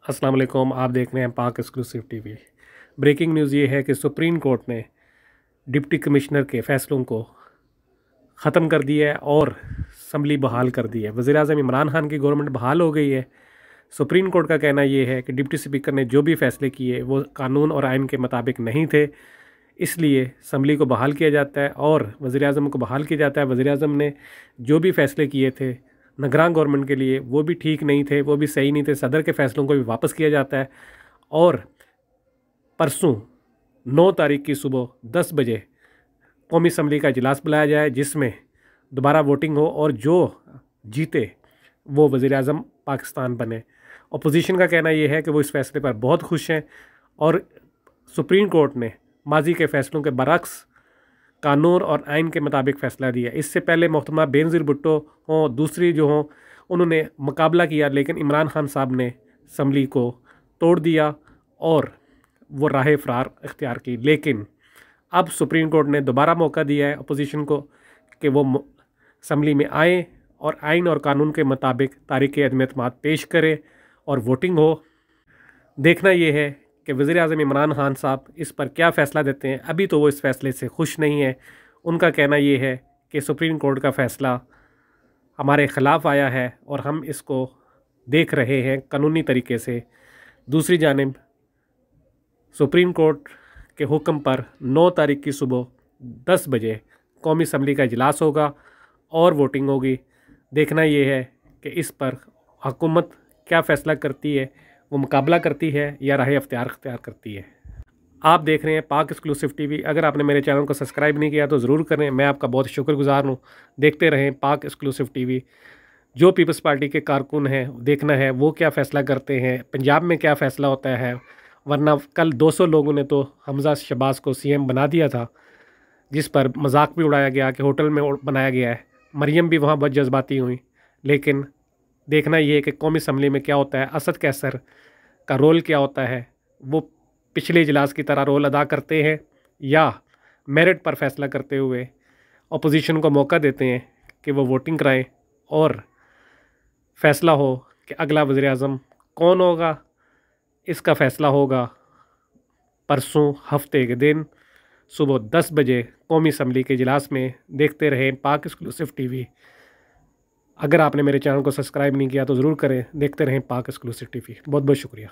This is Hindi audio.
अस्सलाम वालेकुम। आप देख रहे हैं पाक एक्सक्लूसिव टीवी। ब्रेकिंग न्यूज़ ये है कि सुप्रीम कोर्ट ने डिप्टी कमिश्नर के फ़ैसलों को ख़त्म कर दिया है और असम्बली बहाल कर दी है। वज़ीर-ए-आज़म इमरान खान की गवर्नमेंट बहाल हो गई है। सुप्रीम कोर्ट का कहना ये है कि डिप्टी स्पीकर ने जो भी फ़ैसले किए वो कानून और आइन के मुताबिक नहीं थे, इसलिए असम्बली को बहाल किया जाता है और वज़ीर-ए-आज़म को बहाल किया जाता है। वज़ीर-ए-आज़म ने जो भी फ़ैसले किए थे निगरान गवर्नमेंट के लिए वो भी ठीक नहीं थे, वो भी सही नहीं थे। सदर के फ़ैसलों को भी वापस किया जाता है और परसों 9 तारीख की सुबह 10 बजे कौमी असम्बली का इजलास बुलाया जाए, जिसमें दोबारा वोटिंग हो और जो जीते वो वज़ीर-ए-आज़म पाकिस्तान बने। अपोजिशन का कहना ये है कि वो इस फैसले पर बहुत खुश हैं और सुप्रीम कोर्ट ने माजी के फ़ैसलों के बरक्स कानून और आइन के मुताबिक फ़ैसला दिया। इससे पहले मोहतरमा बेनज़ीर भुट्टो हों, दूसरी जो हों, उन्होंने मुकाबला किया, लेकिन इमरान खान साहब ने असम्बली को तोड़ दिया और वो राह फ़रार इख्तियार की। लेकिन अब सुप्रीम कोर्ट ने दोबारा मौका दिया है अपोजिशन को कि वो असम्बली में आए और आइन और कानून के मुताबिक तारीख़ अदम एतमाद पेश करें और वोटिंग हो। देखना ये है कि वज़ीर-ए-आज़म इमरान खान साहब इस पर क्या फ़ैसला देते हैं। अभी तो वो इस फ़ैसले से खुश नहीं है। उनका कहना ये है कि सुप्रीम कोर्ट का फ़ैसला हमारे ख़िलाफ़ आया है और हम इसको देख रहे हैं कानूनी तरीके से। दूसरी जानिब सुप्रीम कोर्ट के हुक्म पर 9 तारीख की सुबह 10 बजे कौमी असम्बली का इजलास होगा और वोटिंग होगी। देखना ये है कि इस पर हुकूमत क्या फ़ैसला करती है, वो मुकाबला करती है या राह अख्तियार करती है। आप देख रहे हैं पाक एक्सक्लूसिव टीवी। अगर आपने मेरे चैनल को सब्सक्राइब नहीं किया तो ज़रूर करें, मैं आपका बहुत शुक्रगुज़ार हूँ। देखते रहें पाक एक्सक्लूसिव टीवी। जो पीपल्स पार्टी के कारकुन हैं, देखना है वो क्या फ़ैसला करते हैं, पंजाब में क्या फ़ैसला होता है। वरना कल 200 लोगों ने तो हमज़ा शहबाज को सीएम बना दिया था, जिस पर मजाक भी उड़ाया गया कि होटल में बनाया गया है। मरियम भी वहाँ बहुत जज्बाती हुई। लेकिन देखना ये है कि कौमी असम्बली में क्या होता है, असद कैसर का रोल क्या होता है, वो पिछले इजलास की तरह रोल अदा करते हैं या मेरिट पर फैसला करते हुए अपोजिशन को मौका देते हैं कि वो वोटिंग कराएं और फ़ैसला हो कि अगला वज़ीर-ए-आज़म कौन होगा। इसका फ़ैसला होगा परसों हफ्ते के दिन सुबह 10 बजे कौमी असम्बली के इजलास में। देखते रहें पाक एक्सक्लूसिव टीवी। अगर आपने मेरे चैनल को सब्सक्राइब नहीं किया तो ज़रूर करें। देखते रहें पाक एक्सक्लूसिव टीवी। बहुत बहुत शुक्रिया।